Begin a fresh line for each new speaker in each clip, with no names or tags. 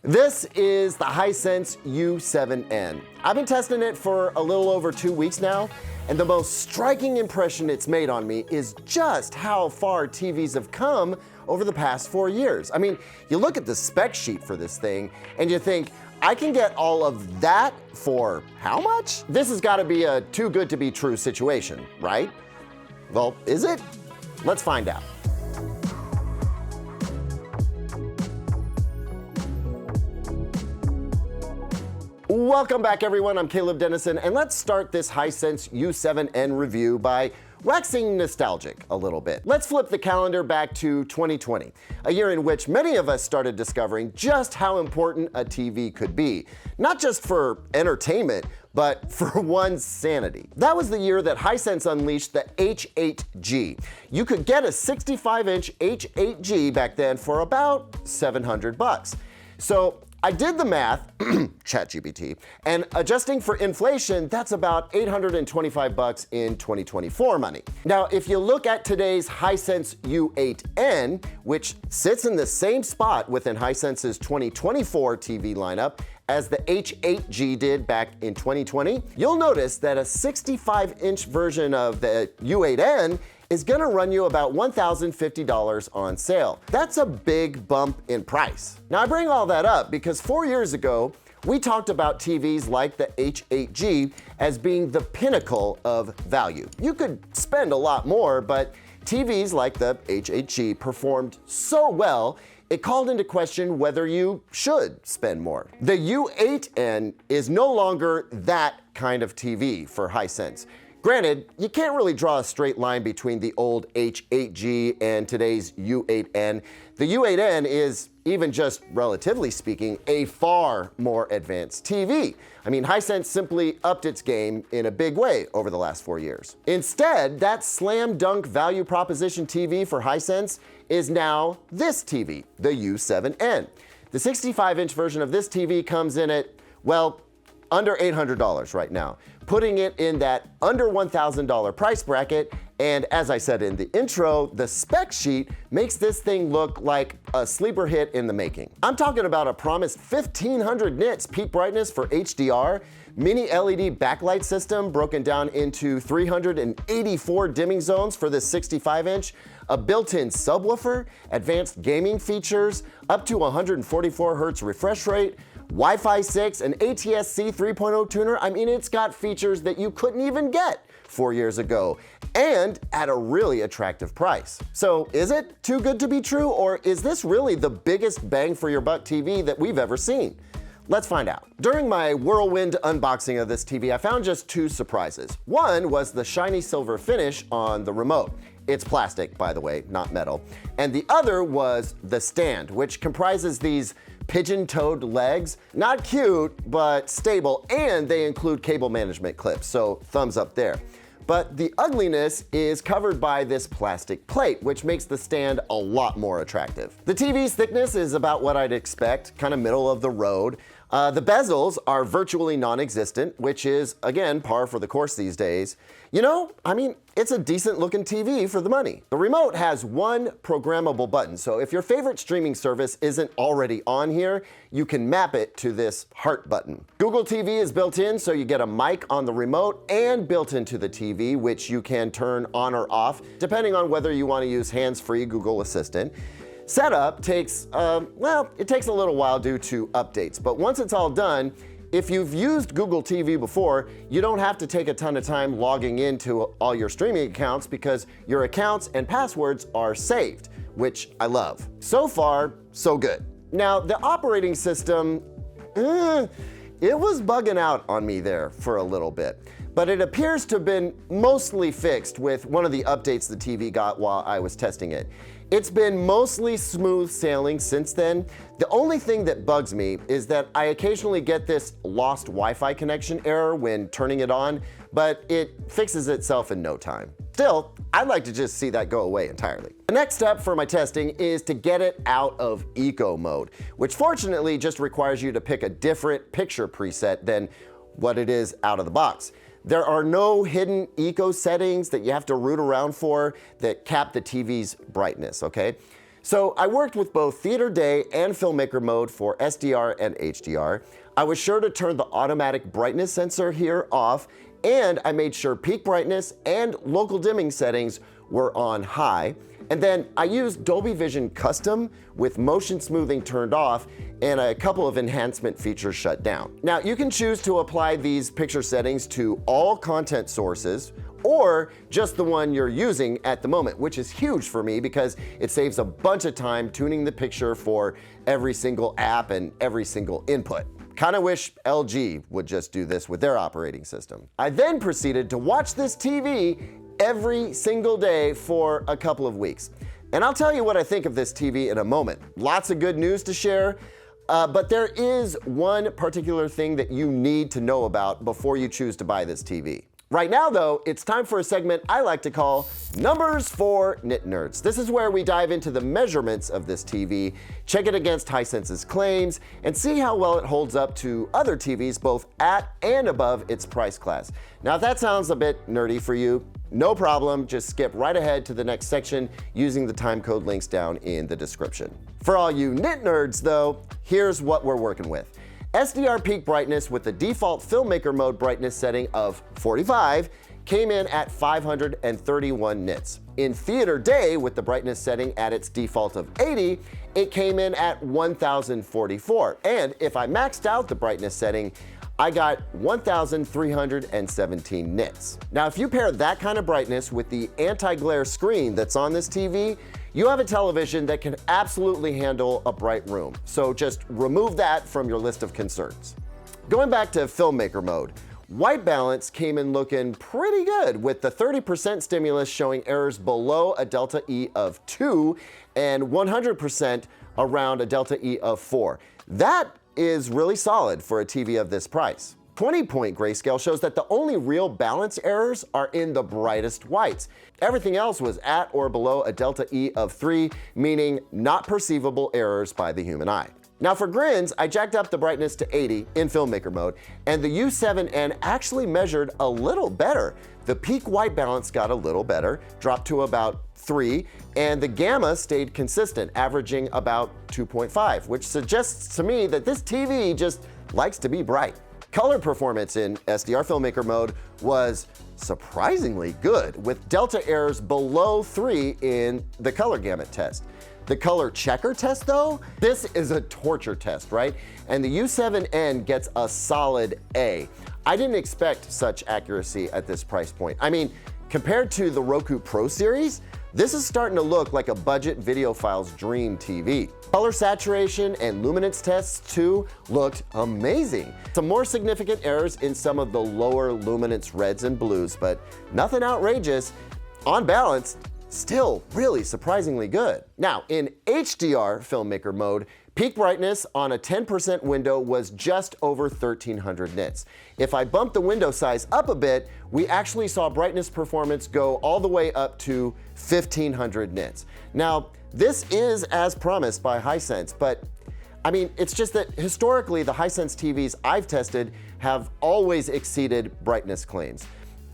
This is the Hisense U7N. I've been testing it for a little over 2 weeks now, and the most striking impression it's made on me is just how far TVs have come over the past 4 years. I mean, you look at the spec sheet for this thing and you think, I can get all of that for how much? This has got to be a too good to be true situation, right? Well, is it? Let's find out. Welcome back, everyone. I'm Caleb Dennison, and let's start this Hisense U7N review by waxing nostalgic a little bit. Let's flip the calendar back to 2020, a year in which many of us started discovering just how important a TV could be, not just for entertainment, but for one's sanity. That was the year that Hisense unleashed the H8G. You could get a 65-inch H8G back then for about $700. So I did the math, ChatGPT, and adjusting for inflation, that's about $825 in 2024 money. Now, if you look at today's Hisense U8N, which sits in the same spot within Hisense's 2024 TV lineup as the H8G did back in 2020, you'll notice that a 65-inch version of the U8N is gonna run you about $1,050 on sale. That's a big bump in price. Now, I bring all that up because 4 years ago, we talked about TVs like the H8G as being the pinnacle of value. You could spend a lot more, but TVs like the H8G performed so well, it called into question whether you should spend more. The U8N is no longer that kind of TV for Hisense. Granted, you can't really draw a straight line between the old H8G and today's U8N. The U8N is, even just relatively speaking, a far more advanced TV. I mean, Hisense simply upped its game in a big way over the last 4 years. Instead, that slam dunk value proposition TV for Hisense is now this TV, the U7N. The 65-inch version of this TV comes in at, well, under $800 right now, putting it in that under $1,000 price bracket. And as I said in the intro, the spec sheet makes this thing look like a sleeper hit in the making. I'm talking about a promised 1500 nits peak brightness for HDR, mini LED backlight system broken down into 384 dimming zones for this 65-inch, a built-in subwoofer, advanced gaming features, up to 144 Hz refresh rate, Wi-Fi 6, an ATSC 3.0 tuner. I mean, it's got features that you couldn't even get 4 years ago, and at a really attractive price. So is it too good to be true, or is this really the biggest bang for your buck TV that we've ever seen? Let's find out. During my whirlwind unboxing of this TV, I found just two surprises. One was the shiny silver finish on the remote. It's plastic, by the way, not metal. And the other was the stand, which comprises these pigeon-toed legs. Not cute, but stable, and they include cable management clips, so thumbs up there. But the ugliness is covered by this plastic plate, which makes the stand a lot more attractive. The TV's thickness is about what I'd expect, kind of middle of the road. The bezels are virtually non-existent, which is, again, par for the course these days. You know, I mean, it's a decent looking TV for the money. The remote has one programmable button, so if your favorite streaming service isn't already on here, you can map it to this heart button. Google TV is built in, so you get a mic on the remote and built into the TV, which you can turn on or off, depending on whether you want to use hands-free Google Assistant. Setup takes, well, it takes a little while due to updates, but once it's all done, if you've used Google TV before, you don't have to take a ton of time logging into all your streaming accounts because your accounts and passwords are saved, which I love. So far, so good. Now, the operating system, it was bugging out on me there for a little bit, but it appears to have been mostly fixed with one of the updates the TV got while I was testing it. It's been mostly smooth sailing since then. The only thing that bugs me is that I occasionally get this lost Wi-Fi connection error when turning it on, but it fixes itself in no time. Still, I'd like to just see that go away entirely. The next step for my testing is to get it out of eco mode, which fortunately just requires you to pick a different picture preset than what it is out of the box. There are no hidden eco settings that you have to root around for that cap the TV's brightness, okay? So I worked with both theater day and filmmaker mode for SDR and HDR. I was sure to turn the automatic brightness sensor here off, and I made sure peak brightness and local dimming settings were on high. And then I used Dolby Vision Custom with motion smoothing turned off and a couple of enhancement features shut down. Now you can choose to apply these picture settings to all content sources or just the one you're using at the moment, which is huge for me because it saves a bunch of time tuning the picture for every single app and every single input. Kinda wish LG would just do this with their operating system. I then proceeded to watch this TV every single day for a couple of weeks. And I'll tell you what I think of this TV in a moment. Lots of good news to share, but there is one particular thing that you need to know about before you choose to buy this TV. Right now though, it's time for a segment I like to call Numbers for Nit Nerds. This is where we dive into the measurements of this TV, check it against Hisense's claims, and see how well it holds up to other TVs both at and above its price class. Now if that sounds a bit nerdy for you, no problem, just skip right ahead to the next section using the timecode links down in the description. For all you nit nerds though, here's what we're working with. SDR peak brightness with the default filmmaker mode brightness setting of 45 came in at 531 nits. In theater day with the brightness setting at its default of 80, it came in at 1044. And if I maxed out the brightness setting, I got 1,317 nits. Now, if you pair that kind of brightness with the anti-glare screen that's on this TV, you have a television that can absolutely handle a bright room. So just remove that from your list of concerns. Going back to filmmaker mode, white balance came in looking pretty good with the 30% stimulus showing errors below a delta E of 2 and 100% around a delta E of 4. That is really solid for a TV of this price. 20-point grayscale shows that the only real balance errors are in the brightest whites. Everything else was at or below a delta E of 3, meaning not perceivable errors by the human eye. Now for grins, I jacked up the brightness to 80 in filmmaker mode, and the U7N actually measured a little better. The peak white balance got a little better, dropped to about 3, and the gamma stayed consistent, averaging about 2.5, which suggests to me that this TV just likes to be bright. Color performance in SDR filmmaker mode was surprisingly good, with delta errors below 3 in the color gamut test. The color checker test though, this is a torture test, right? And the U7N gets a solid A. I didn't expect such accuracy at this price point. I mean, compared to the Roku Pro series, this is starting to look like a budget videophile's dream TV. Color saturation and luminance tests too looked amazing. Some more significant errors in some of the lower luminance reds and blues, but nothing outrageous. On balance, still really surprisingly good. Now, in HDR filmmaker mode, peak brightness on a 10% window was just over 1300 nits. If I bumped the window size up a bit, we actually saw brightness performance go all the way up to 1500 nits. Now, this is as promised by Hisense, but I mean, it's just that historically the Hisense TVs I've tested have always exceeded brightness claims.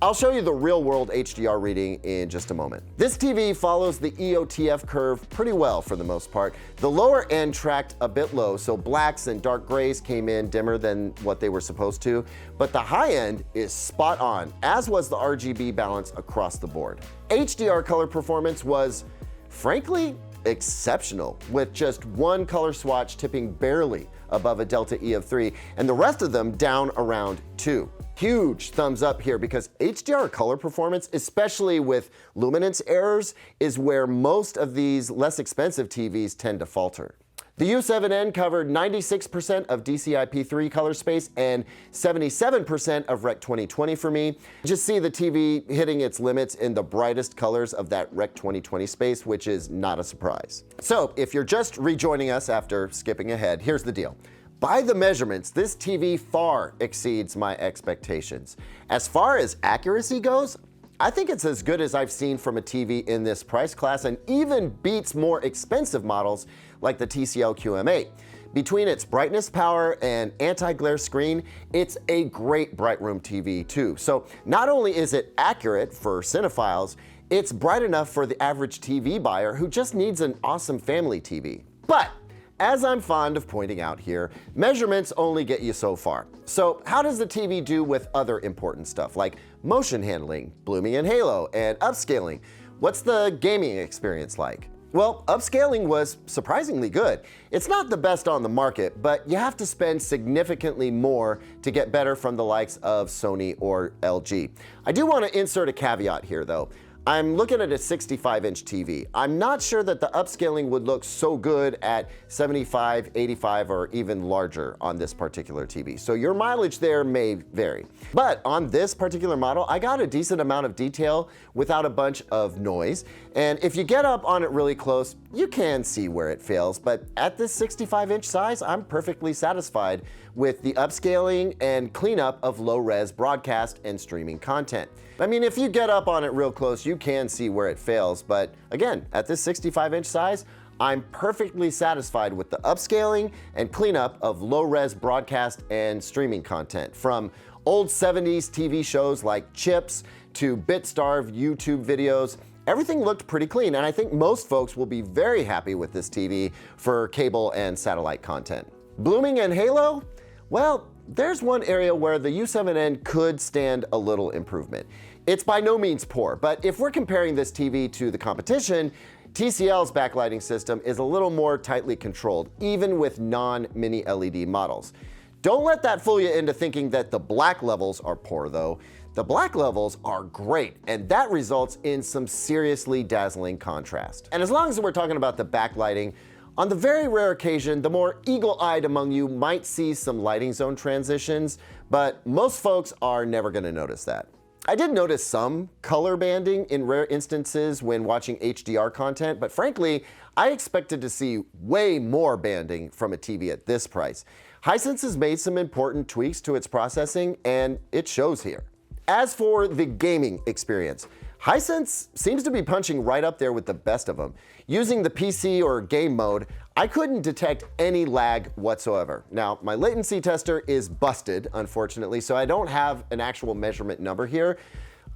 I'll show you the real-world HDR reading in just a moment. This TV follows the EOTF curve pretty well for the most part. The lower end tracked a bit low, so blacks and dark grays came in dimmer than what they were supposed to, but the high end is spot on, as was the RGB balance across the board. HDR color performance was, frankly, exceptional, with just one color swatch tipping barely above a delta E of 3, and the rest of them down around 2. Huge thumbs up here because HDR color performance, especially with luminance errors, is where most of these less expensive TVs tend to falter. The U7N covered 96% of DCI-P3 color space and 77% of Rec 2020 for me. Just see the TV hitting its limits in the brightest colors of that Rec 2020 space, which is not a surprise. So if you're just rejoining us after skipping ahead, here's the deal. By the measurements, this TV far exceeds my expectations. As far as accuracy goes, I think it's as good as I've seen from a TV in this price class and even beats more expensive models like the TCL QM8. Between its brightness power and anti-glare screen, it's a great bright room TV too. So not only is it accurate for cinephiles, It's bright enough for the average TV buyer who just needs an awesome family TV. But as I'm fond of pointing out here, measurements only get you so far. So how does the TV do with other important stuff like motion handling, blooming and halo, and upscaling? What's the gaming experience like? Well, upscaling was surprisingly good. It's not the best on the market, but you have to spend significantly more to get better from the likes of Sony or LG. I do want to insert a caveat here though. I'm looking at a 65-inch TV. I'm not sure that the upscaling would look so good at 75, 85, or even larger on this particular TV. So your mileage there may vary. But on this particular model, I got a decent amount of detail without a bunch of noise. And if you get up on it really close, you can see where it fails. But at this 65-inch size, I'm perfectly satisfied with the upscaling and cleanup of low-res broadcast and streaming content. I mean, if you get up on it real close, you can see where it fails, but again, at this 65-inch size, I'm perfectly satisfied with the upscaling and cleanup of low-res broadcast and streaming content, from old 70s TV shows like Chips to bit-starved YouTube videos. Everything looked pretty clean, and I think most folks will be very happy with this TV for cable and satellite content. Blooming and halo? Well, there's one area where the U7N could stand a little improvement. It's by no means poor, but if we're comparing this TV to the competition, TCL's backlighting system is a little more tightly controlled, even with non-mini LED models. Don't let that fool you into thinking that the black levels are poor though. The black levels are great, and that results in some seriously dazzling contrast. And as long as we're talking about the backlighting, on the very rare occasion, the more eagle-eyed among you might see some lighting zone transitions, but most folks are never going to notice that. I did notice some color banding in rare instances when watching HDR content, but frankly, I expected to see way more banding from a TV at this price. Hisense has made some important tweaks to its processing, and it shows here. As for the gaming experience, Hisense seems to be punching right up there with the best of them. Using the PC or game mode, I couldn't detect any lag whatsoever. Now, my latency tester is busted, unfortunately, so I don't have an actual measurement number here.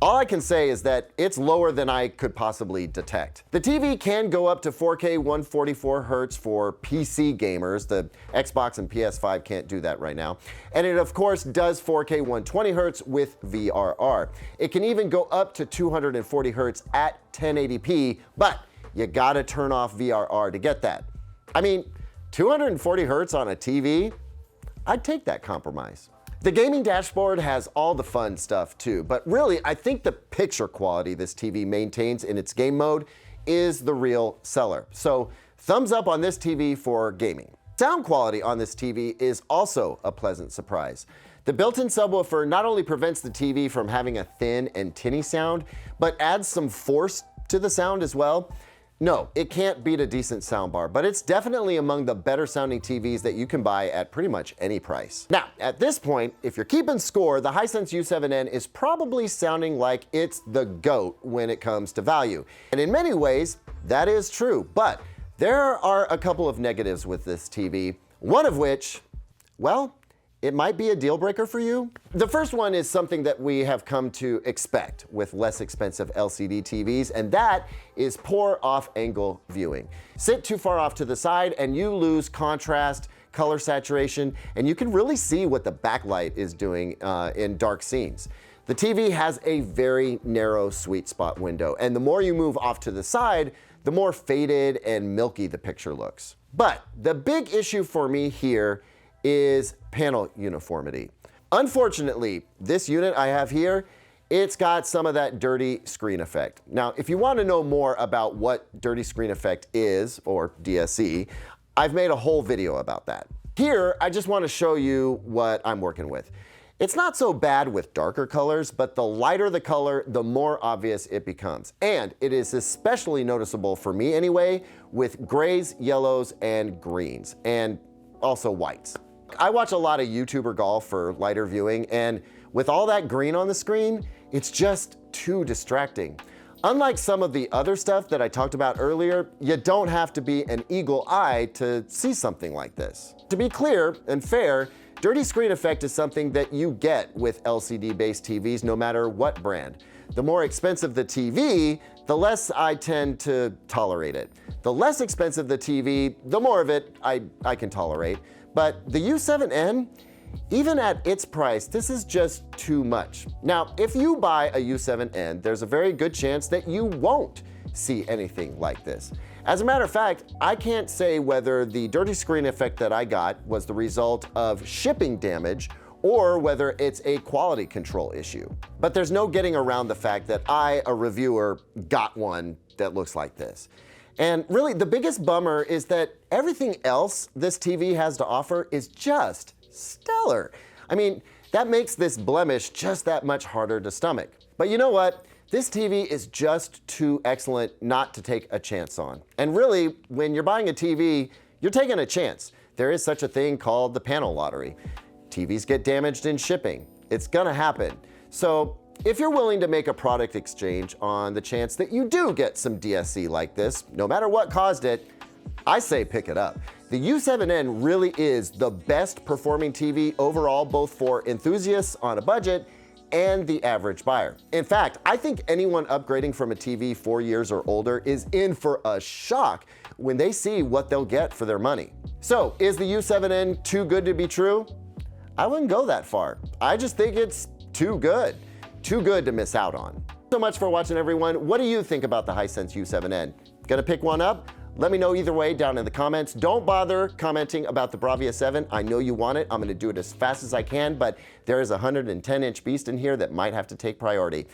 All I can say is that it's lower than I could possibly detect. The TV can go up to 4K 144 Hz for PC gamers. The Xbox and PS5 can't do that right now. And it of course does 4K 120 Hz with VRR. It can even go up to 240 Hz at 1080p, but you gotta turn off VRR to get that. I mean, 240 Hz on a TV? I'd take that compromise. The gaming dashboard has all the fun stuff too, but really I think the picture quality this TV maintains in its game mode is the real seller. So thumbs up on this TV for gaming. Sound quality on this TV is also a pleasant surprise. The built-in subwoofer not only prevents the TV from having a thin and tinny sound, but adds some force to the sound as well. No, it can't beat a decent soundbar, but it's definitely among the better sounding TVs that you can buy at pretty much any price. Now, at this point, if you're keeping score, the Hisense U7N is probably sounding like it's the GOAT when it comes to value. And in many ways, that is true, but there are a couple of negatives with this TV, one of which, well, it might be a deal breaker for you. The first one is something that we have come to expect with less expensive LCD TVs, and that is poor off-angle viewing. Sit too far off to the side and you lose contrast, color saturation, and you can really see what the backlight is doing in dark scenes. The TV has a very narrow sweet spot window, and the more you move off to the side, the more faded and milky the picture looks. But the big issue for me here is panel uniformity. Unfortunately, this unit I have here, it's got some of that dirty screen effect. Now, if you want to know more about what dirty screen effect is, or DSE, I've made a whole video about that. Here, I just want to show you what I'm working with. It's not so bad with darker colors, but the lighter the color, the more obvious it becomes. And it is especially noticeable for me anyway, with grays, yellows, and greens, and also whites. I watch a lot of YouTuber golf for lighter viewing, and with all that green on the screen, it's just too distracting. Unlike some of the other stuff that I talked about earlier, you don't have to be an eagle eye to see something like this. To be clear and fair, Dirty screen effect is something that you get with LCD-based TVs no matter what brand. The more expensive the TV, the less I tend to tolerate it. The less expensive the TV, the more of it I can tolerate. But the U7N, even at its price, this is just too much. Now, if you buy a U7N, there's a very good chance that you won't see anything like this. As a matter of fact, I can't say whether the dirty screen effect that I got was the result of shipping damage or whether it's a quality control issue. But there's no getting around the fact that I, a reviewer, got one that looks like this. And really, the biggest bummer is that everything else this TV has to offer is just stellar. I mean, that makes this blemish just that much harder to stomach. But you know what? This TV is just too excellent not to take a chance on. And really, when you're buying a TV, you're taking a chance. There is such a thing called the panel lottery. TVs get damaged in shipping. It's gonna happen. So if you're willing to make a product exchange on the chance that you do get some DSC like this, no matter what caused it, I say pick it up. The U7N really is the best performing TV overall, both for enthusiasts on a budget and the average buyer. In fact, I think anyone upgrading from a TV 4 years or older is in for a shock when they see what they'll get for their money. So, is the U7N too good to be true? I wouldn't go that far. I just think it's too good to miss out on. So much for watching, everyone. What do you think about the Hisense U7N? Gonna pick one up? Let me know either way down in the comments. Don't bother commenting about the Bravia 7. I know you want it. I'm gonna do it as fast as I can, but there is a 110-inch beast in here that might have to take priority.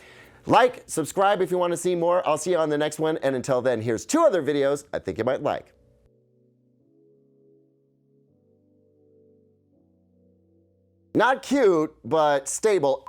Like, subscribe if you wanna see more. I'll see you on the next one, and until then, here's 2 other videos I think you might like. Not cute, but stable.